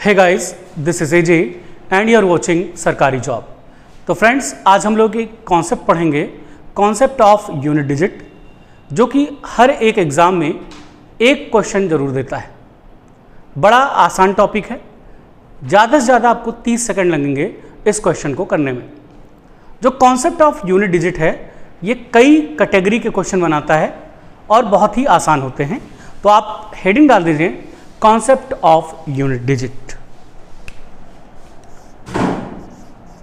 Hey guys, this is AJ and you are watching सरकारी job. तो friends, आज हम लोग एक कॉन्सेप्ट पढ़ेंगे, कॉन्सेप्ट ऑफ यूनिट डिजिट, जो कि हर एक एग्जाम में एक क्वेश्चन जरूर देता है। बड़ा आसान टॉपिक है, ज़्यादा से ज़्यादा आपको 30 सेकंड लगेंगे इस क्वेश्चन को करने में। जो कॉन्सेप्ट ऑफ यूनिट डिजिट है, ये कई कैटेगरी के क्वेश्चन बनाता है और बहुत ही आसान होते हैं। तो आप हेडिंग डाल दीजिए, concept of unit digit.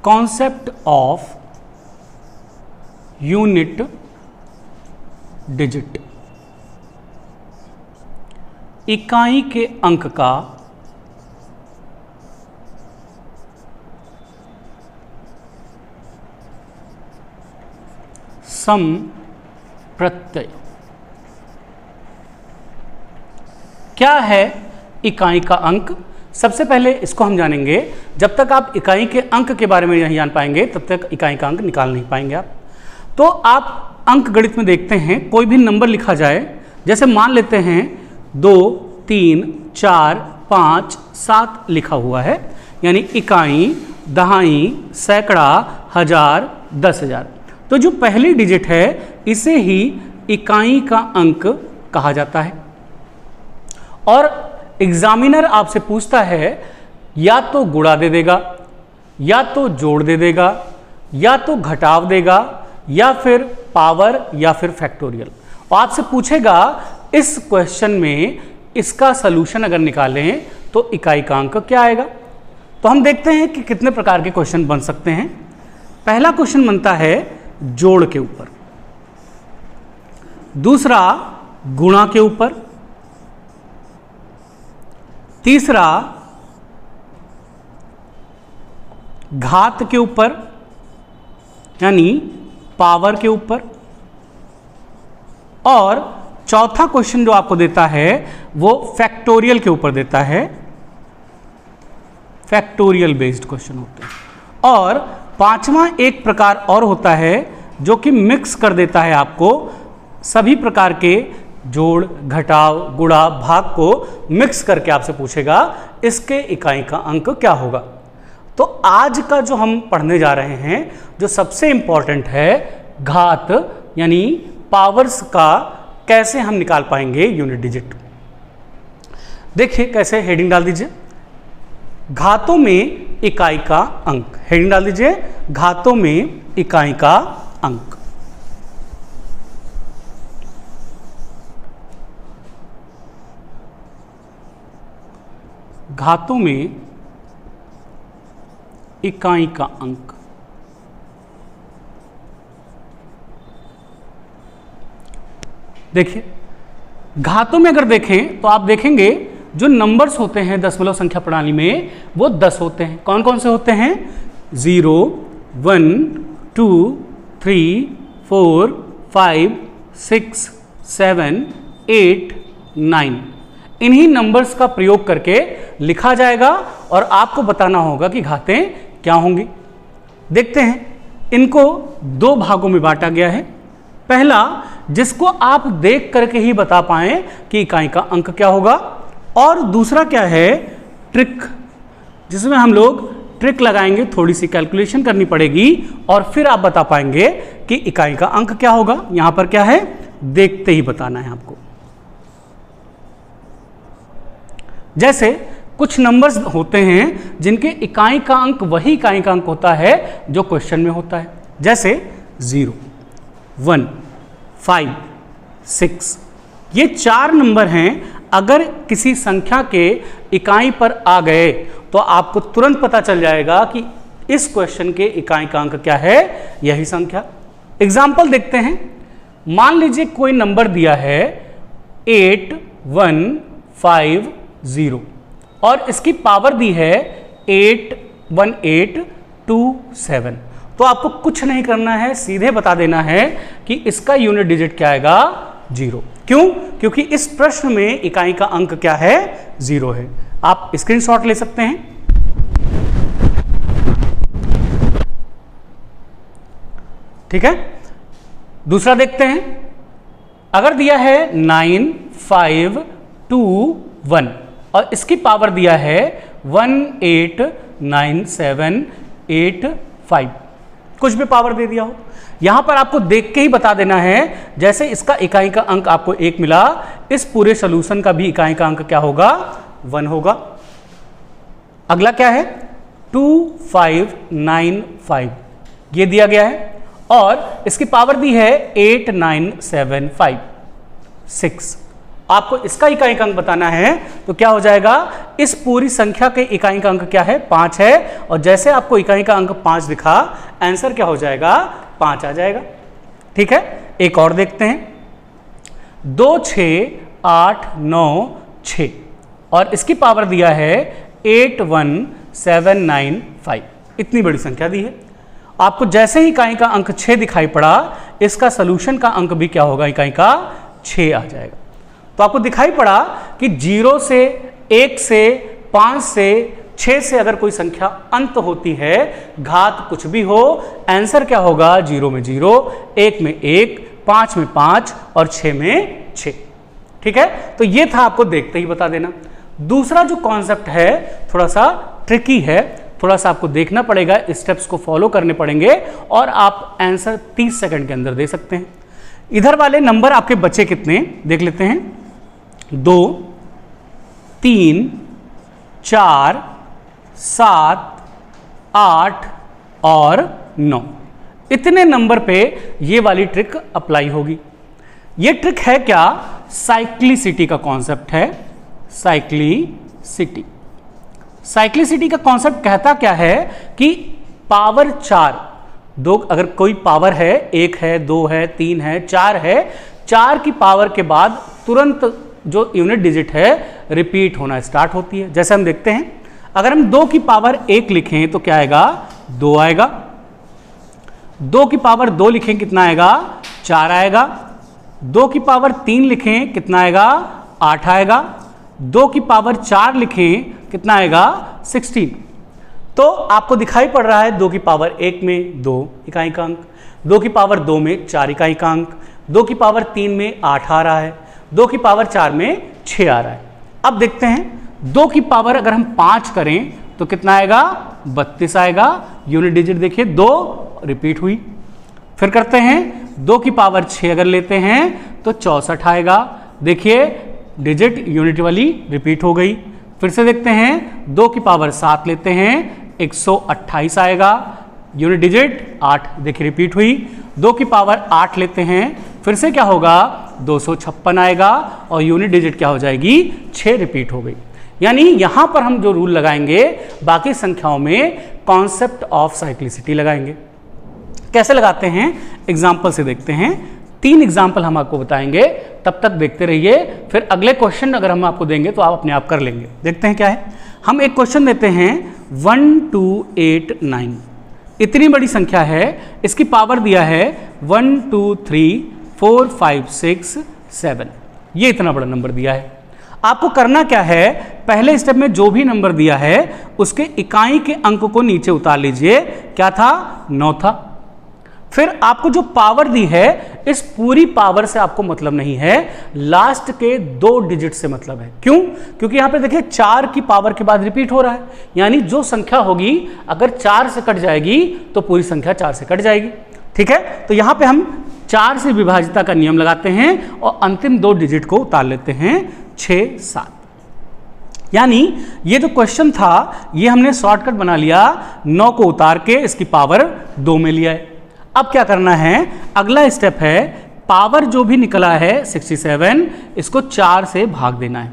Concept of unit digit, इकाई के अंक का सम प्रत्यय। क्या है इकाई का अंक? सबसे पहले इसको हम जानेंगे। जब तक आप इकाई के अंक के बारे में नहीं जान पाएंगे, तब तक इकाई का अंक निकाल नहीं पाएंगे आप। तो आप अंक गणित में देखते हैं, कोई भी नंबर लिखा जाए, जैसे मान लेते हैं 2, 3, 4, 5, 7 लिखा हुआ है, यानी इकाई, दहाई, सैकड़ा, हजार, 10,000। तो जो पहली डिजिट है, इसे ही इकाई का अंक कहा जाता है। और एग्जामिनर आपसे पूछता है, या तो गुणा दे देगा, या तो जोड़ दे देगा, या तो घटाव देगा, या फिर पावर, या फिर फैक्टोरियल। और आपसे पूछेगा इस क्वेश्चन में इसका सलूशन अगर निकालें तो इकाई का अंक क्या आएगा। तो हम देखते हैं कि कितने प्रकार के क्वेश्चन बन सकते हैं। पहला क्वेश्चन बनता है जोड़ के ऊपर, दूसरा गुणा के ऊपर, तीसरा घात के ऊपर यानी पावर के ऊपर, और चौथा क्वेश्चन जो आपको देता है वो फैक्टोरियल के ऊपर देता है। फैक्टोरियल बेस्ड क्वेश्चन होते हैं। और पांचवा एक प्रकार और होता है जो कि मिक्स कर देता है आपको सभी प्रकार के जोड़, घटाव, गुणा, भाग को मिक्स करके आपसे पूछेगा इसके इकाई का अंक क्या होगा। तो आज का जो हम पढ़ने जा रहे हैं, जो सबसे इंपॉर्टेंट है, घात यानी पावर्स का कैसे हम निकाल पाएंगे यूनिट डिजिट। देखिए कैसे, हेडिंग डाल दीजिए, घातों में इकाई का अंक। हेडिंग डाल दीजिए, घातों में इकाई का अंक। घातों में इकाई का अंक। देखिए, घातों में अगर देखें तो आप देखेंगे जो नंबर्स होते हैं दशमलव संख्या प्रणाली में, वो 10 होते हैं। कौन कौन से होते हैं? 0, 1, 2, 3, 4, 5, 6, 7, 8, 9। इन्हीं नंबर्स का प्रयोग करके लिखा जाएगा और आपको बताना होगा कि घातें क्या होंगी। देखते हैं, इनको दो भागों में बांटा गया है। पहला, जिसको आप देख करके ही बता पाएं कि इकाई का अंक क्या होगा, और दूसरा क्या है, ट्रिक, जिसमें हम लोग ट्रिक लगाएंगे, थोड़ी सी कैलकुलेशन करनी पड़ेगी और फिर आप बता पाएंगे कि इकाई का अंक क्या होगा। यहां पर क्या है, देखते ही बताना है आपको। जैसे कुछ नंबर्स होते हैं जिनके इकाई का अंक वही इकाई का अंक होता है जो क्वेश्चन में होता है। जैसे 0, 1, 5, 6, ये 4 नंबर हैं। अगर किसी संख्या के इकाई पर आ गए तो आपको तुरंत पता चल जाएगा कि इस क्वेश्चन के इकाई का अंक क्या है, यही संख्या। एग्जाम्पल देखते हैं। मान लीजिए कोई नंबर दिया है 8150 और इसकी पावर दी है 81827। तो आपको कुछ नहीं करना है, सीधे बता देना है कि इसका यूनिट डिजिट क्या आएगा, 0। क्यों? क्योंकि इस प्रश्न में इकाई का अंक क्या है, 0 है। आप स्क्रीनशॉट ले सकते हैं। ठीक है, दूसरा देखते हैं। अगर दिया है 9521 और इसकी पावर दिया है 1897885, कुछ भी पावर दे दिया हो। यहां पर आपको देख के ही बता देना है, जैसे इसका इकाई का अंक आपको 1 मिला, इस पूरे सॉल्यूशन का भी इकाई का अंक क्या होगा, 1 होगा। अगला क्या है, 2595 ये दिया गया है और इसकी पावर दी है 89756। आपको इसका इकाई का अंक बताना है तो क्या हो जाएगा, इस पूरी संख्या के इकाई का अंक क्या है, 5 है, और जैसे आपको इकाई का अंक 5 दिखा, आंसर क्या हो जाएगा, 5 आ जाएगा। ठीक है, एक और देखते हैं, 26896 और इसकी पावर दिया है 81795, इतनी बड़ी संख्या दी है। आपको जैसे ही इकाई का अंक 6 दिखाई पड़ा, इसका सॉल्यूशन का अंक भी क्या होगा, इकाई का 6 आ जाएगा। तो आपको दिखाई पड़ा कि 0 से 1 से 5 से 6 से अगर कोई संख्या अंत होती है, घात कुछ भी हो, आंसर क्या होगा, 0 में 0, 1 में 1, 5 में 5 और 6 में 6। ठीक है, तो ये था, आपको देखते ही बता देना। दूसरा जो कॉन्सेप्ट है थोड़ा सा ट्रिकी है, थोड़ा सा आपको देखना पड़ेगा, स्टेप्स को फॉलो करने पड़ेंगे और आप आंसर 30 सेकंड के अंदर दे सकते हैं। इधर वाले नंबर आपके बचे कितने देख लेते हैं, 2, 3, 4, 7, 8 और 9, इतने नंबर पे ये वाली ट्रिक अप्लाई होगी। ये ट्रिक है क्या, साइक्लिसिटी का कॉन्सेप्ट है। साइक्लिसिटी का कॉन्सेप्ट कहता क्या है कि पावर 4, दो अगर कोई पावर है, 1 है, 2 है, 3 है, 4 है, 4 की पावर के बाद तुरंत जो यूनिट डिजिट है रिपीट होना स्टार्ट होती है। जैसे हम देखते हैं, अगर हम 2 की पावर 1 लिखें तो क्या आएगा, 2 आएगा। 2 की पावर 2 लिखें कितना आएगा, 4 आएगा। 2 की पावर 3 लिखें कितना आएगा, 8 आएगा। 2 की पावर 4 लिखें कितना आएगा, 16। तो आपको दिखाई पड़ रहा है 2 की पावर 1 में 2 इकाई का अंक, 2 की पावर 2 में 4 इकाई का अंक, 2 की पावर 3 में 8 आ रहा है, 2 की पावर 4 में 6 आ रहा है। अब देखते हैं 2 की पावर अगर हम 5 करें तो कितना आएगा, 32 आएगा। यूनिट डिजिट देखिए 2 रिपीट हुई। फिर करते हैं 2 की पावर 6 अगर लेते हैं तो 64 आएगा। देखिए डिजिट यूनिट वाली रिपीट हो गई। फिर से देखते हैं 2 की पावर 7 लेते हैं, 128 आएगा। यूनिट डिजिट 8 देखिए रिपीट हुई। 2 की पावर 8 लेते हैं, फिर से क्या होगा, 256 आएगा और यूनिट डिजिट क्या हो जाएगी, 6 रिपीट हो गई। यानी यहां पर हम जो रूल लगाएंगे, बाकी संख्याओं में कॉन्सेप्ट ऑफ साइक्लिसिटी लगाएंगे। कैसे लगाते हैं, एग्जाम्पल से देखते हैं। 3 एग्जाम्पल हम आपको बताएंगे, तब तक देखते रहिए। फिर अगले क्वेश्चन अगर हम आपको देंगे तो आप अपने आप कर लेंगे। देखते हैं क्या है। हम एक क्वेश्चन देते हैं 1289, इतनी बड़ी संख्या है, इसकी पावर दिया है 1 2 3 4 5 6 7, ये इतना बड़ा नंबर दिया है। आपको करना क्या है, पहले स्टेप में जो भी नंबर दिया है उसके इकाई के अंक को नीचे उतार लीजिए। क्या था, 9 था। फिर आपको जो पावर दी है, इस पूरी पावर से आपको मतलब नहीं है, लास्ट के 2 डिजिट से मतलब है। क्यों, क्योंकि यहां पे देखिए 4 की पावर के बाद रिपीट हो रहा है, यानी जो संख्या होगी अगर 4 से कट जाएगी तो पूरी संख्या 4 से कट जाएगी। ठीक है, तो यहां पे हम 4 से विभाजिता का नियम लगाते हैं और अंतिम 2 डिजिट को उतार लेते हैं, 6 7। यानी ये जो क्वेश्चन था ये हमने शॉर्टकट बना लिया, 9 को उतार के इसकी पावर 2 में लिया है। अब क्या करना है, अगला स्टेप है, पावर जो भी निकला है 67, इसको 4 से भाग देना है।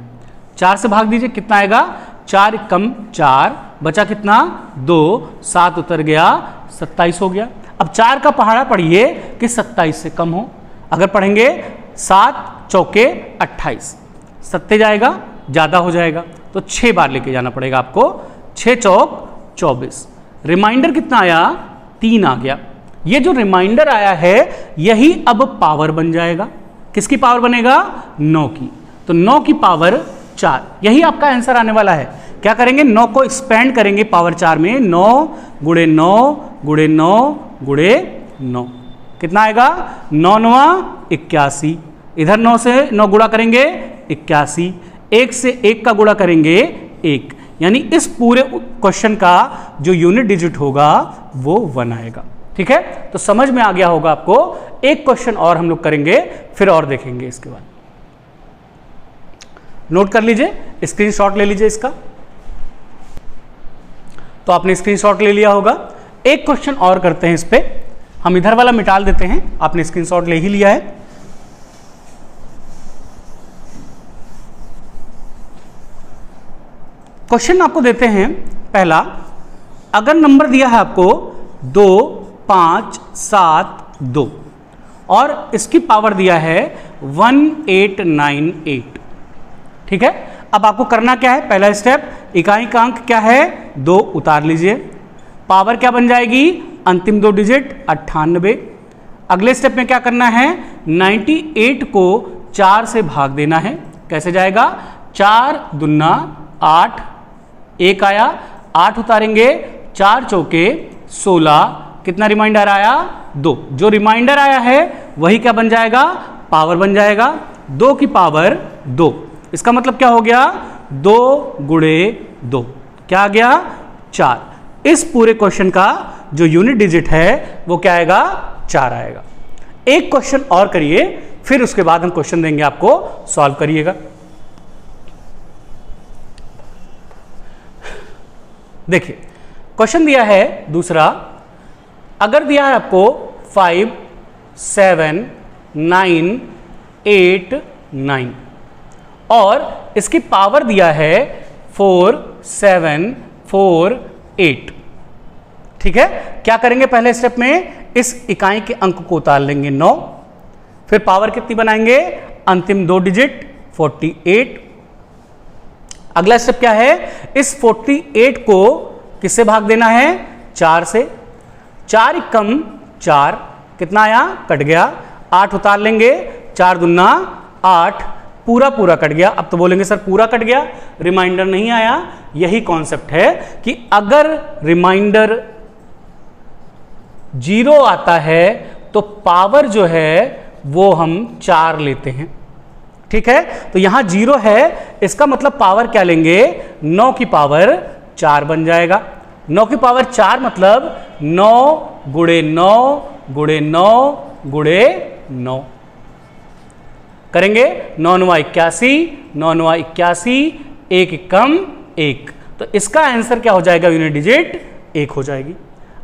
4 से भाग दीजिए, कितना आएगा, 4 कम 4, बचा कितना, 2, 7 उतर गया, 27 हो गया। अब 4 का पहाड़ा पढ़िए कि 27 से कम हो। अगर पढ़ेंगे 7 चौके 28, 7 जाएगा, ज़्यादा हो जाएगा तो 6 बार लेके जाना पड़ेगा आपको। 6 चौक 24, रिमाइंडर कितना आया, 3 आ गया। ये जो रिमाइंडर आया है यही अब पावर बन जाएगा। किसकी पावर बनेगा, 9 की। तो 9 की पावर 4, यही आपका आंसर आने वाला है। क्या करेंगे, 9 को एक्सपेंड करेंगे पावर 4 में, 9 गुणे 9 गुणे 9 गुणे 9, कितना आएगा, 9 9 81। इधर 9 से 9 गुणा करेंगे 81, 1 से 1 का गुणा करेंगे 1, यानी इस पूरे क्वेश्चन का जो यूनिट डिजिट होगा वो 1 आएगा। ठीक है, तो समझ में आ गया होगा आपको। एक क्वेश्चन और हम लोग करेंगे, फिर और देखेंगे इसके बाद। नोट कर लीजिए, स्क्रीनशॉट ले लीजिए इसका। तो आपने स्क्रीनशॉट ले लिया होगा। एक क्वेश्चन और करते हैं इस पे, हम इधर वाला मिटाल देते हैं, आपने स्क्रीनशॉट ले ही लिया है। क्वेश्चन आपको देते हैं पहला, अगर नंबर दिया है आपको 2 5 7 2 और इसकी पावर दिया है 1898। ठीक है, अब आपको करना क्या है, पहला स्टेप, इकाई का अंक क्या है 2 उतार लीजिए, पावर क्या बन जाएगी, अंतिम 2 डिजिट 98। अगले स्टेप में क्या करना है, 98 को 4 से भाग देना है। कैसे जाएगा, 4 दूना 8, 1 आया, 8 उतारेंगे, 4 चौके 16, कितना रिमाइंडर आया 2। जो रिमाइंडर आया है वही क्या बन जाएगा, पावर बन जाएगा, 2 की पावर 2। इसका मतलब क्या हो गया, 2 गुणे 2 क्या आ गया 4। इस पूरे क्वेश्चन का जो यूनिट डिजिट है वो क्या आएगा, 4 आएगा। एक क्वेश्चन और करिए, फिर उसके बाद हम क्वेश्चन देंगे आपको, सॉल्व करिएगा। देखिए क्वेश्चन दिया है दूसरा, अगर दिया है आपको 5 7 9 8 9 और इसकी पावर दिया है 4 7 4 8। ठीक है, क्या करेंगे, पहले स्टेप में इस इकाई के अंक को उतार लेंगे 9, फिर पावर कितनी बनाएंगे, अंतिम 2 डिजिट 48। अगला स्टेप क्या है, इस 48 को किससे भाग देना है, 4 से। 4 कम 4, कितना आया, कट गया, 8 उतार लेंगे, 4 दूना 8, पूरा पूरा कट गया। अब तो बोलेंगे सर पूरा कट गया, रिमाइंडर नहीं आया। यही कॉन्सेप्ट है कि अगर रिमाइंडर 0 आता है तो पावर जो है वो हम 4 लेते हैं। ठीक है, तो यहां 0 है, इसका मतलब पावर क्या लेंगे, 9 की पावर 4 बन जाएगा। 9 की पावर 4 मतलब 9 गुणे 9 गुणे 9 गुणे 9 करेंगे, 9 9 81, 9 9 81, 1 कम 1। तो इसका आंसर क्या हो जाएगा, यूनिट डिजिट 1 हो जाएगी।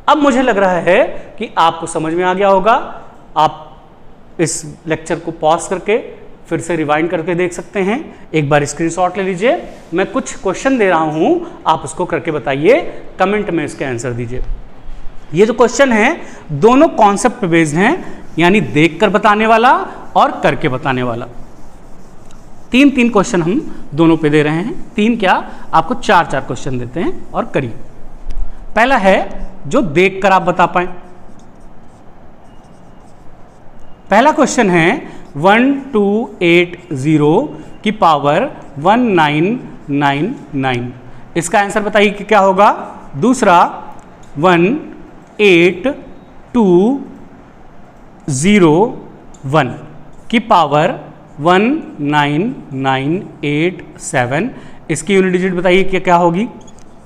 अब मुझे लग रहा है कि आपको समझ में आ गया होगा। आप इस लेक्चर को पॉज करके फिर से रिवाइंड करके देख सकते हैं। एक बार स्क्रीनशॉट ले लीजिए, मैं कुछ क्वेश्चन दे रहा हूं, आप उसको करके बताइए, कमेंट में इसके आंसर दीजिए। ये जो क्वेश्चन है दोनों कॉन्सेप्ट पे बेस्ड हैं, यानी देखकर बताने वाला और करके बताने वाला। 3-3 क्वेश्चन हम दोनों पे दे रहे हैं, 3 क्या, आपको 4-4 क्वेश्चन देते हैं और करिए। पहला है जो देखकर आप बता पाए। पहला क्वेश्चन है 1280 की पावर 1999, इसका आंसर बताइए कि क्या होगा। दूसरा 18201 की पावर 19987, इसकी यूनिट डिजिट बताइए कि क्या होगी।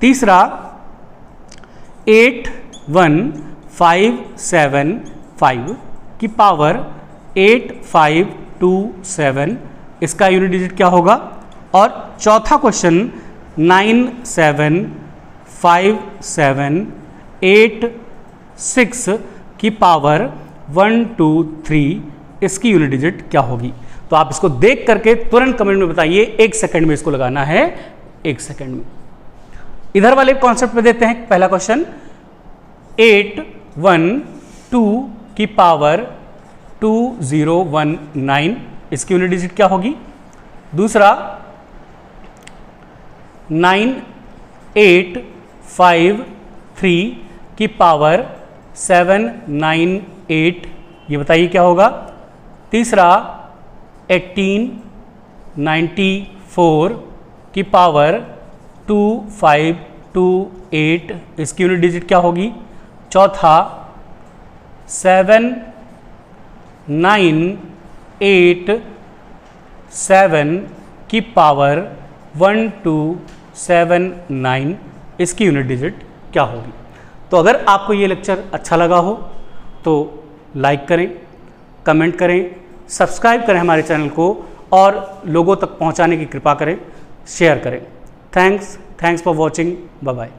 तीसरा 81575 की पावर 8527, इसका यूनिट डिजिट क्या होगा। और चौथा क्वेश्चन 975786 की पावर 123, इसकी यूनिट डिजिट क्या होगी। तो आप इसको देख करके तुरंत कमेंट में बताइए, 1 सेकंड में इसको लगाना है, 1 सेकंड में। इधर वाले कॉन्सेप्ट पे देते हैं पहला क्वेश्चन, 812 की पावर 2019, इसकी यूनिट डिजिट क्या होगी। दूसरा 9853 की पावर 798, ये बताइए क्या होगा। तीसरा 1894 की पावर 2528, इसकी यूनिट डिजिट क्या होगी। चौथा 7987 की पावर 12 79 इसकी यूनिट डिजिट क्या होगी। तो अगर आपको ये लेक्चर अच्छा लगा हो तो लाइक करें, कमेंट करें, सब्सक्राइब करें हमारे चैनल को और लोगों तक पहुंचाने की कृपा करें, शेयर करें। Thanks for watching. Bye bye.